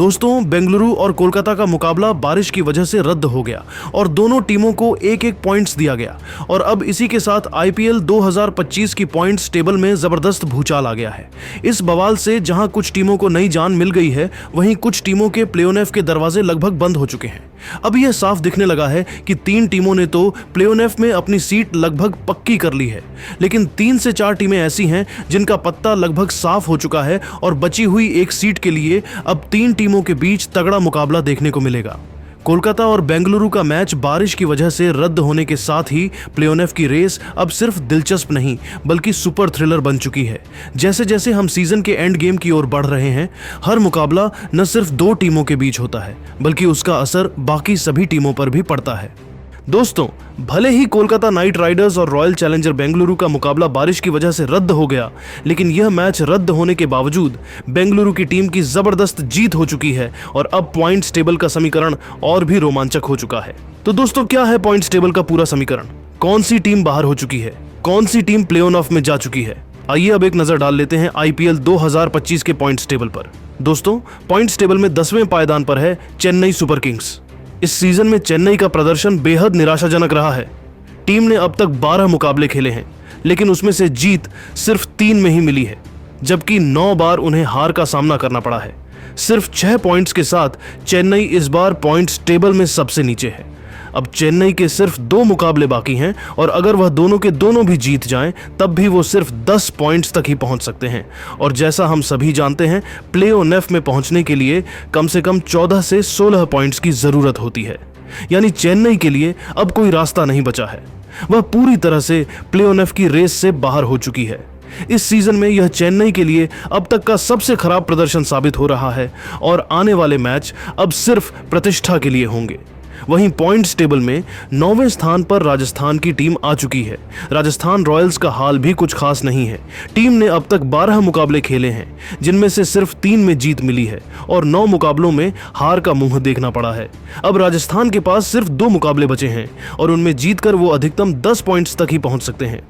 दोस्तों, बेंगलुरु और कोलकाता का मुकाबला बारिश की वजह से रद्द हो गया और दोनों टीमों को एक एक पॉइंट्स दिया गया और अब इसी के साथ आईपीएल 2025 की पॉइंट्स टेबल में जबरदस्त भूचाल आ गया है। इस बवाल से जहां कुछ टीमों को नई जान मिल गई है, वहीं कुछ टीमों के प्ले-ऑफ के दरवाजे लगभग बंद हो चुके हैं। अब यह साफ दिखने लगा है कि 3 टीमों ने तो प्ले-ऑफ में अपनी सीट लगभग पक्की कर ली है, लेकिन 3 से 4 टीमें ऐसी हैं जिनका पत्ता लगभग साफ हो चुका है और बची हुई एक सीट के लिए अब 3 टीमों के बीच तगड़ा मुकाबला देखने को मिलेगा। कोलकाता और बेंगलुरु का मैच बारिश की वजह से रद्द होने के साथ ही प्ले-ऑफ की रेस अब सिर्फ दिलचस्प नहीं बल्कि सुपर थ्रिलर बन चुकी है। जैसे जैसे हम सीजन के एंड गेम की ओर बढ़ रहे हैं, हर मुकाबला न सिर्फ 2 टीमों के बीच होता है बल्कि उसका असर बाकी सभी टीमों पर भी पड़ता है। दोस्तों, भले ही कोलकाता नाइट राइडर्स और रॉयल चैलेंजर बेंगलुरु का मुकाबला बारिश की वजह से रद्द हो गया, लेकिन यह मैच रद्द होने के बावजूद बेंगलुरु की टीम की जबरदस्त जीत हो चुकी है और अब पॉइंट्स टेबल का समीकरण और भी रोमांचक हो चुका है। तो दोस्तों, क्या है पॉइंट्स टेबल का पूरा समीकरण? कौन सी टीम बाहर हो चुकी है? कौन सी टीम प्ले-ऑफ में जा चुकी है? आइए अब एक नजर डाल लेते हैं आईपीएल 2025 के पॉइंट्स टेबल पर। दोस्तों, पॉइंट्स टेबल में 10वें पायदान पर है चेन्नई सुपर किंग्स। इस सीजन में चेन्नई का प्रदर्शन बेहद निराशाजनक रहा है। टीम ने अब तक 12 मुकाबले खेले हैं, लेकिन उसमें से जीत सिर्फ 3 में ही मिली है, जबकि 9 बार उन्हें हार का सामना करना पड़ा है। सिर्फ 6 पॉइंट्स के साथ चेन्नई इस बार पॉइंट्स टेबल में सबसे नीचे है। अब चेन्नई के सिर्फ 2 मुकाबले बाकी हैं और अगर वह दोनों के दोनों भी जीत जाएं, तब भी वो सिर्फ 10 पॉइंट्स तक ही पहुंच सकते हैं। और जैसा हम सभी जानते हैं, प्ले-ऑफ में पहुंचने के लिए कम से कम 14 से 16 पॉइंट्स की जरूरत होती है। यानी चेन्नई के लिए अब कोई रास्ता नहीं बचा है। वह पूरी तरह से प्ले-ऑफ की रेस से बाहर हो चुकी है। इस सीजन में यह चेन्नई के लिए अब तक का सबसे खराब प्रदर्शन साबित हो रहा है और आने वाले मैच अब सिर्फ प्रतिष्ठा के लिए होंगे। वहीं पॉइंट्स टेबल में 9वें स्थान पर राजस्थान की टीम आ चुकी है। राजस्थान रॉयल्स का हाल भी कुछ खास नहीं है। टीम ने अब तक 12 मुकाबले खेले हैं, जिनमें से सिर्फ 3 में जीत मिली है और 9 मुकाबलों में हार का मुंह देखना पड़ा है। अब राजस्थान के पास सिर्फ 2 मुकाबले बचे हैं और उनमें जीतकर वो अधिकतम 10 पॉइंट्स तक ही पहुंच सकते हैं।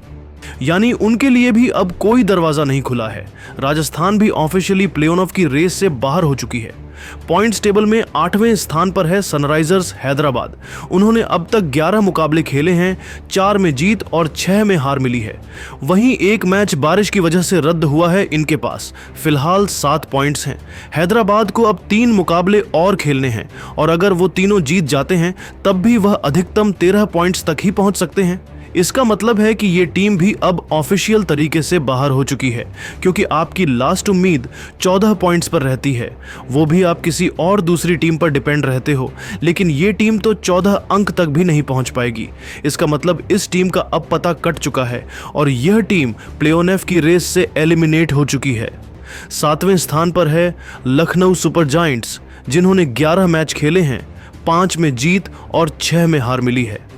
यानी उनके लिए भी अब कोई दरवाजा नहीं खुला है। राजस्थान भी ऑफिशियली प्ले-ऑफ की रेस से बाहर हो चुकी है। पॉइंट्स टेबल में 8वें स्थान पर है सनराइजर्स हैदराबाद। उन्होंने अब तक 11 मुकाबले खेले हैं, 4 में जीत और 6 में हार मिली है। वहीं एक मैच बारिश की वजह से रद्द हुआ है इनके पास। फिलहाल 7 पॉइंट्स हैं। हैदराबाद को अब 3 मुकाबले और खेलने हैं और अगर वो तीनों जीत जाते हैं, तब भी वह अधिकतम 13 पॉइंट्स तक ही पहुंच सकते हैं। इसका मतलब है कि ये टीम भी अब ऑफिशियल तरीके से बाहर हो चुकी है, क्योंकि आपकी लास्ट उम्मीद 14 पॉइंट्स पर रहती है। वो भी आप किसी और दूसरी टीम पर डिपेंड रहते हो, लेकिन ये टीम तो 14 अंक तक भी नहीं पहुंच पाएगी। इसका मतलब इस टीम का अब पता कट चुका है और यह टीम प्ले-ऑफ की रेस से एलिमिनेट हो चुकी है। 7वें स्थान पर है लखनऊ सुपर जायंट्स, जिन्होंने 11 मैच खेले हैं, 5 में जीत और 6 में हार मिली है।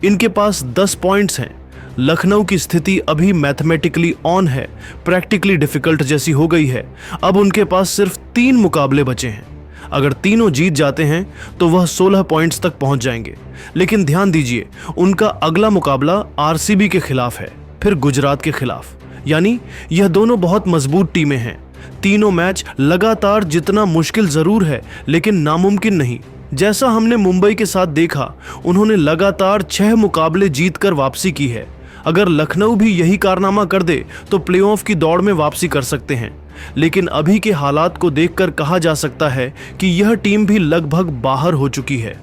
इनके पास 10 पॉइंट्स हैं। लखनऊ की स्थिति अभी मैथमेटिकली ऑन है, प्रैक्टिकली डिफिकल्ट जैसी हो गई है। अब उनके पास सिर्फ 3 मुकाबले बचे हैं। अगर तीनों जीत जाते हैं तो वह 16 पॉइंट्स तक पहुंच जाएंगे। लेकिन ध्यान दीजिए, उनका अगला मुकाबला आरसीबी के खिलाफ है, फिर गुजरात के खिलाफ। यानी यह दोनों बहुत मजबूत टीमें हैं। तीनों मैच लगातार जितना मुश्किल जरूर है, लेकिन नामुमकिन नहीं। जैसा हमने मुंबई के साथ देखा, उन्होंने लगातार 6 मुकाबले जीतकर वापसी की है। अगर लखनऊ भी यही कारनामा कर दे तो प्ले-ऑफ की दौड़ में वापसी कर सकते हैं। लेकिन अभी के हालात को देखकर कहा जा सकता है कि यह टीम भी लगभग बाहर हो चुकी है।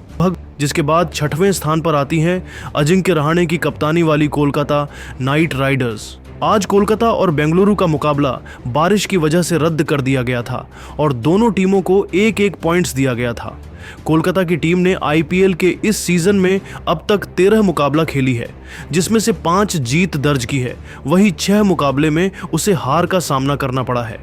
जिसके बाद 6वें स्थान पर आती हैं अजिंक्य रहाणे की कप्तानी वाली कोलकाता नाइट राइडर्स। आज कोलकाता और बेंगलुरु का मुकाबला बारिश की वजह से रद्द कर दिया गया था और दोनों टीमों को 1-1 पॉइंट्स दिया गया था। कोलकाता की टीम ने आईपीएल के इस सीजन में अब तक 13 मुकाबला खेली है, जिसमें से 5 जीत दर्ज की है। वहीं 6 मुकाबले में उसे हार का सामना करना पड़ा है।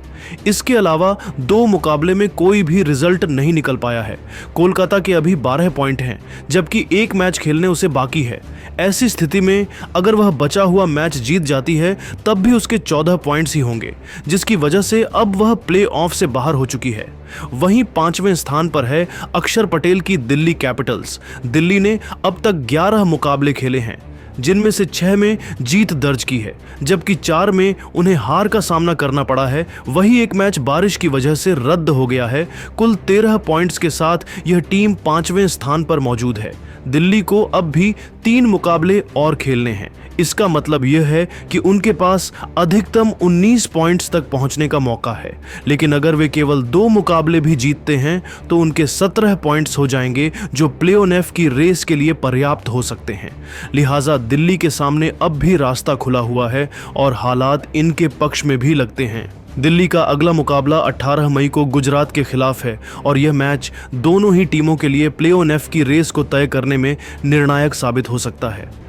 इसके अलावा 2 मुकाबले में कोई भी रिजल्ट नहीं निकल पाया है। कोलकाता के अभी 12 पॉइंट हैं, जबकि 1 मैच खेलने उसे बाकी है। ऐसी स्थिति में अगर वह बचा हुआ मैच जीत जाती है, तब भी उसके 14 पॉइंट्स ही होंगे, जिसकी वजह से अब वह प्ले-ऑफ से बाहर हो चुकी है। वहीं 5वें स्थान पर है अक्षर पटेल की दिल्ली कैपिटल्स। दिल्ली ने अब तक 11 मुकाबले खेले हैं, जिनमें से 6 में जीत दर्ज की है, जबकि 4 में उन्हें हार का सामना करना पड़ा है। वही एक मैच बारिश की वजह से रद्द हो गया है। कुल 13 पॉइंट्स के साथ यह टीम 5वें स्थान पर मौजूद है। दिल्ली को अब भी 3 मुकाबले और खेलने हैं। इसका मतलब यह है कि उनके पास अधिकतम 19 पॉइंट्स तक पहुंचने का मौका है, लेकिन अगर वे केवल 2 मुकाबले भी जीतते हैं तो उनके 17 पॉइंट्स हो जाएंगे, जो प्ले-ऑफ की रेस के लिए पर्याप्त हो सकते हैं। लिहाजा दिल्ली के सामने अब भी रास्ता खुला हुआ है और हालात इनके पक्ष में भी लगते हैं। दिल्ली का अगला मुकाबला 18 मई को गुजरात के खिलाफ है और यह मैच दोनों ही टीमों के लिए प्ले-ऑफ की रेस को तय करने में निर्णायक साबित हो सकता है।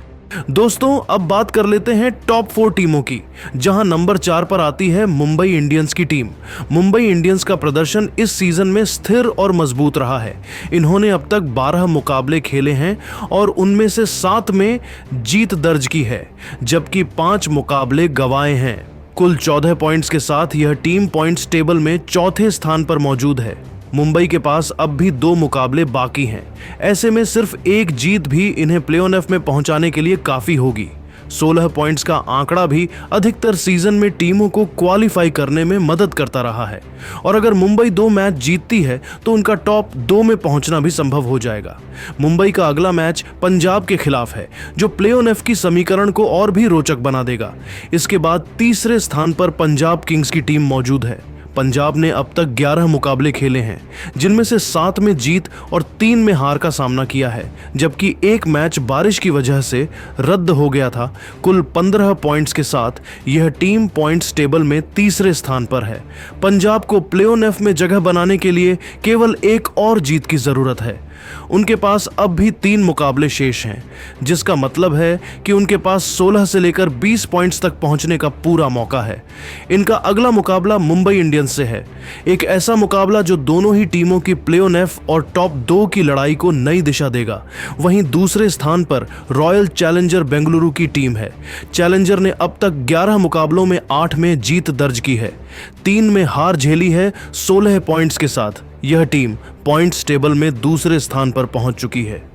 दोस्तों, अब बात कर लेते हैं टॉप 4 टीमों की, जहां नंबर 4 पर आती है मुंबई इंडियंस की टीम। मुंबई इंडियंस का प्रदर्शन इस सीजन में स्थिर और मजबूत रहा है। इन्होंने अब तक 12 मुकाबले खेले हैं और उनमें से 7 में जीत दर्ज की है, जबकि 5 मुकाबले गंवाए हैं। कुल 14 पॉइंट्स के साथ यह टीम पॉइंट्स टेबल में 4थे स्थान पर मौजूद है। मुंबई के पास अब भी 2 मुकाबले बाकी हैं। ऐसे में सिर्फ एक जीत भी इन्हें प्ले-ऑफ में पहुंचाने के लिए काफी होगी। 16 पॉइंट्स का आंकड़ा भी अधिकतर सीजन में टीमों को क्वालिफाई करने में मदद करता रहा है और अगर मुंबई 2 मैच जीतती है तो उनका टॉप 2 में पहुंचना भी संभव हो जाएगा। मुंबई का अगला मैच पंजाब के खिलाफ है, जो प्ले-ऑफ की समीकरण को और भी रोचक बना देगा। इसके बाद तीसरे स्थान पर पंजाब किंग्स की टीम मौजूद है। पंजाब ने अब तक 11 मुकाबले खेले हैं, जिनमें से 7 में जीत और 3 में हार का सामना किया है, जबकि एक मैच बारिश की वजह से रद्द हो गया था। कुल 15 पॉइंट्स के साथ यह टीम पॉइंट्स टेबल में तीसरे स्थान पर है। पंजाब को प्ले-ऑफ में जगह बनाने के लिए केवल एक और जीत की जरूरत है। उनके पास अब भी 3 मुकाबले शेष हैं, जिसका मतलब है कि उनके पास 16 से लेकर 20 पॉइंट्स तक पहुंचने का पूरा मौका है। इनका अगला मुकाबला मुंबई इंडियंस से है, एक ऐसा मुकाबला जो दोनों ही टीमों की प्ले-ऑफ और टॉप 2 की लड़ाई को नई दिशा देगा। वहीं दूसरे स्थान पर रॉयल चैलेंजर बेंगलुरु की टीम है। चैलेंजर ने अब तक 11 मुकाबलों में 8 में जीत दर्ज की है, 3 में हार झेली है। 16 पॉइंट्स के साथ यह टीम पॉइंट्स टेबल में दूसरे स्थान पर पहुंच चुकी है।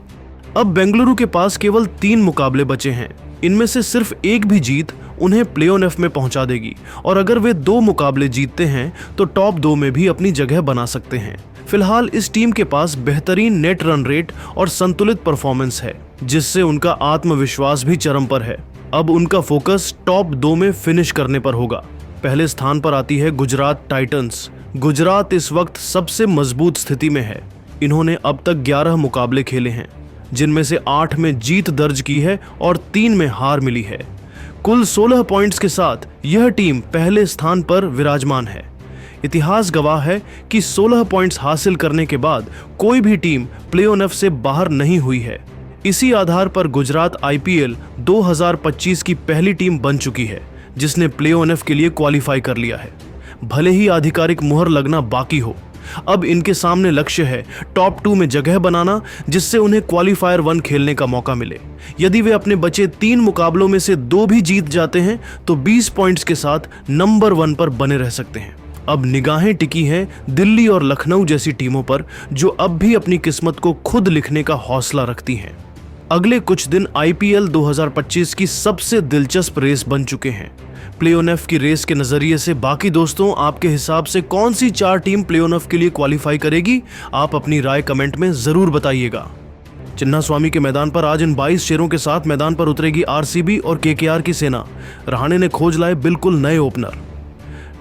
अब बेंगलुरु के पास केवल 3 मुकाबले बचे हैं। इनमें से सिर्फ एक भी जीत उन्हें प्ले-ऑफ में पहुंचा देगी और अगर वे 2 मुकाबले जीतते हैं तो टॉप 2 में भी अपनी जगह बना सकते हैं। फिलहाल इस टीम के पास बेहतरीन नेट रन रेट और संतुलित परफॉर्मेंस है, जिससे उनका आत्मविश्वास भी चरम पर है। अब उनका फोकस टॉप 2 में फिनिश करने पर होगा। पहले स्थान पर आती है गुजरात टाइटंस। गुजरात इस वक्त सबसे मजबूत स्थिति में है। इन्होंने अब तक 11 मुकाबले खेले हैं, जिनमें से 8 में जीत दर्ज की है और 3 में हार मिली है। कुल 16 पॉइंट्स के साथ यह टीम पहले स्थान पर विराजमान है। इतिहास गवाह है कि 16 पॉइंट्स हासिल करने के बाद कोई भी टीम प्ले-ऑफ से बाहर नहीं हुई है। इसी आधार पर गुजरात IPL 2025 की पहली टीम बन चुकी है, जिसने प्ले-ऑफ के लिए क्वालिफाई कर लिया है। भले ही आधिकारिक मुहर लगना बाकी हो, अब इनके सामने लक्ष्य है टॉप 2 में जगह बनाना, जिससे उन्हें क्वालिफायर 1 खेलने का मौका मिले। यदि वे अपने बचे 3 मुकाबलों में से 2 भी जीत जाते हैं तो 20 पॉइंट्स के साथ नंबर 1 पर बने रह सकते हैं। अब निगाहें टिकी हैं दिल्ली और लखनऊ जैसी टीमों पर, जो अब भी अपनी किस्मत को खुद लिखने का हौसला रखती हैं। अगले कुछ दिन IPL 2025 की सबसे दिलचस्प रेस बन चुके हैं। प्ले-ऑफ की रेस के नजरिए से बाकी दोस्तों, आपके हिसाब से कौन सी 4 टीम प्ले-ऑफ के लिए क्वालिफाई करेगी? आप अपनी राय कमेंट में जरूर बताइएगा। चिन्नास्वामी के मैदान पर आज इन 22 शेरों के साथ मैदान पर उतरेगी RCB और KKR की सेना। रहाणे ने खोज लाए बिल्कुल नए ओपनर।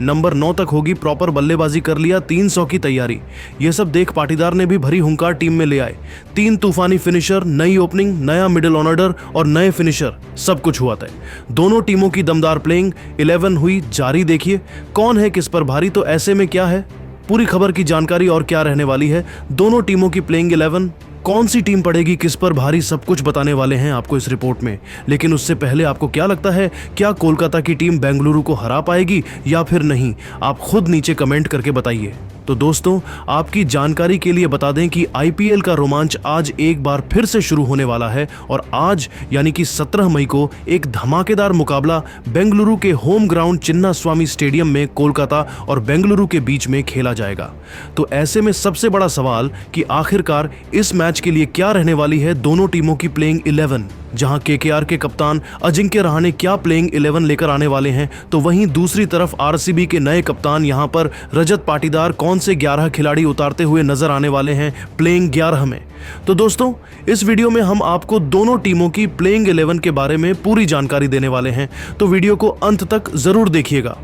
नंबर 9 तक होगी प्रॉपर बल्लेबाजी, कर लिया 300 की तैयारी। यह सब देख पाटीदार ने भी भरी हुंकार टीम में ले आए। 3 तूफानी फिनिशर, नई ओपनिंग, नया मिडिल ऑर्डर और नए फिनिशर, सब कुछ हुआ तय। दोनों टीमों की दमदार प्लेइंग 11 हुई जारी। देखिए कौन है किस पर भारी, तो ऐसे में क्या है पूरी खबर की जानकारी और क्या रहने वाली है, दोनों टीमों की प्लेइंग 11, कौन सी टीम पड़ेगी किस पर भारी, सब कुछ बताने वाले हैं आपको इस रिपोर्ट में। लेकिन उससे पहले आपको क्या लगता है, क्या कोलकाता की टीम बेंगलुरु को हरा पाएगी या फिर नहीं? आप खुद नीचे कमेंट करके बताइए। तो दोस्तों, आपकी जानकारी के लिए बता दें कि IPL का रोमांच आज एक बार फिर से शुरू होने वाला है और आज यानी कि 17 मई को एक धमाकेदार मुकाबला बेंगलुरु के होम ग्राउंड चिन्नास्वामी स्टेडियम में कोलकाता और बेंगलुरु के बीच में खेला जाएगा। तो ऐसे में सबसे बड़ा सवाल कि आखिरकार इस मैच के लिए क्या रहने वाली है दोनों टीमों की प्लेइंग 11। जहां केकेआर के कप्तान अजिंक्य रहाणे क्या प्लेइंग 11 लेकर आने वाले हैं, तो वहीं दूसरी तरफ आरसीबी के नए कप्तान यहां पर रजत पाटीदार कौन से 11 खिलाड़ी उतारते हुए नजर आने वाले हैं प्लेइंग 11 में। तो दोस्तों, इस वीडियो में हम आपको दोनों टीमों की प्लेइंग 11 के बारे में पूरी जानकारी देने वाले हैं, तो वीडियो को अंत तक जरूर देखिएगा।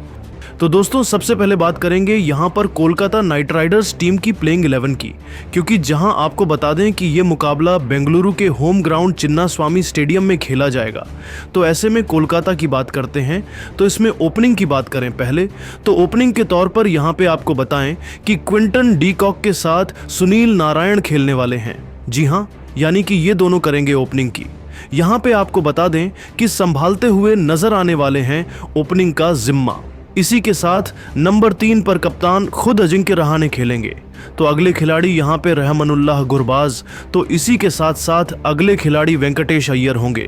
तो दोस्तों, सबसे पहले बात करेंगे यहां पर कोलकाता नाइट राइडर्स टीम की प्लेइंग 11 की, क्योंकि जहां आपको बता दें कि यह मुकाबला बेंगलुरु के होम ग्राउंड चिन्नास्वामी स्टेडियम में खेला जाएगा। तो ऐसे में कोलकाता की बात करते हैं, तो इसमें ओपनिंग की बात करें पहले, तो ओपनिंग के तौर पर यहां पे आपको बताएं कि क्विंटन डी कॉक के साथ सुनील नारायण खेलने वाले हैं। जी हां, यानी कि ये दोनों करेंगे ओपनिंग की। यहां पे आपको बता दें कि संभालते हुए नजर आने वाले हैं ओपनिंग का जिम्मा। इसी के साथ नंबर 3 पर कप्तान खुद अजिंक्य रहाणे खेलेंगे। तो अगले खिलाड़ी यहाँ पे रहमानुल्लाह गुरबाज, तो इसी के साथ साथ अगले खिलाड़ी वेंकटेश अय्यर होंगे।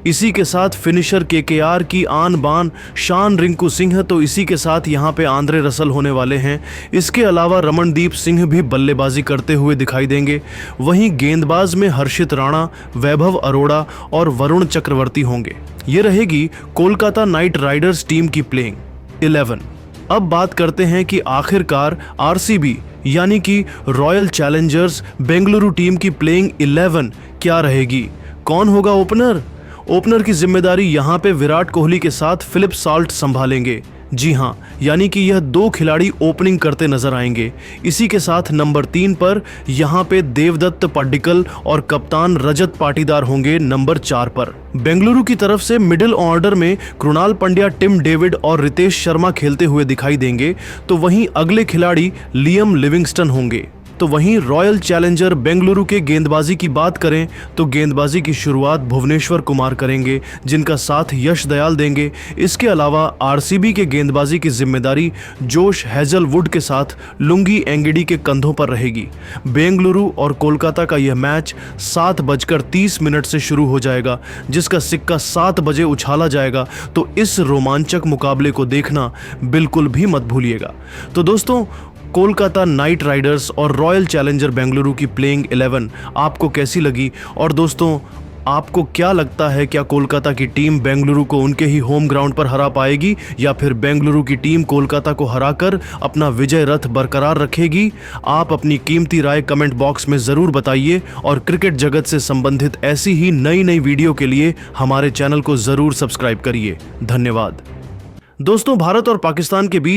इसी के साथ फिनिशर केकेआर की आन बान शान रिंकू सिंह, तो इसी के साथ यहाँ पे आंद्रे रसल होने वाले हैं। इसके अलावा रमनदीप सिंह भी बल्लेबाजी करते हुए दिखाई देंगे। वहीं गेंदबाज में हर्षित राणा, वैभव अरोड़ा और वरुण चक्रवर्ती होंगे। ये रहेगी कोलकाता नाइट राइडर्स टीम की प्लेइंग 11। अब बात करते हैं कि आखिरकार आरसीबी यानी कि रॉयल चैलेंजर्स बेंगलुरु टीम की प्लेइंग 11 क्या रहेगी, कौन होगा ओपनर। ओपनर की जिम्मेदारी यहां पे विराट कोहली के साथ फिलिप साल्ट संभालेंगे। जी हां, यानी कि यह 2 खिलाड़ी ओपनिंग करते नजर आएंगे। इसी के साथ नंबर 3 पर यहां पे देवदत्त पड्डिकल और कप्तान रजत पाटीदार होंगे नंबर 4 पर। बेंगलुरु की तरफ से मिडिल ऑर्डर में कृणाल पंड्या, टिम डेविड और रितेश शर्मा खेलते हुए दिखाई देंगे। तो वहीं अगले खिलाड़ी लियम लिविंगस्टन होंगे। तो वहीं रॉयल चैलेंजर बेंगलुरु के गेंदबाजी की बात करें तो गेंदबाजी की शुरुआत भुवनेश्वर कुमार करेंगे, जिनका साथ यश दयाल देंगे। इसके अलावा आरसीबी के गेंदबाजी की जिम्मेदारी जोश हेजलवुड के साथ लुंगी एंगिडी के कंधों पर रहेगी। बेंगलुरु और कोलकाता का यह मैच 7:30 से शुरू हो जाएगा, जिसका सिक्का 7 बजे उछाला जाएगा। तो इस रोमांचक मुकाबले को देखना बिल्कुल भी मत भूलिएगा। तो दोस्तों, कोलकाता नाइट राइडर्स और रॉयल चैलेंजर बेंगलुरु की प्लेइंग 11 आपको कैसी लगी, और दोस्तों आपको क्या लगता है, क्या कोलकाता की टीम बेंगलुरु को उनके ही होम ग्राउंड पर हरा पाएगी, या फिर बेंगलुरु की टीम कोलकाता को हराकर अपना विजय रथ बरकरार रखेगी। आप अपनी कीमती राय कमेंट बॉक्स में ज़रूर बताइए, और क्रिकेट जगत से संबंधित ऐसी ही नई वीडियो के लिए हमारे चैनल को ज़रूर सब्सक्राइब करिए। धन्यवाद। दोस्तों, भारत और पाकिस्तान के बीच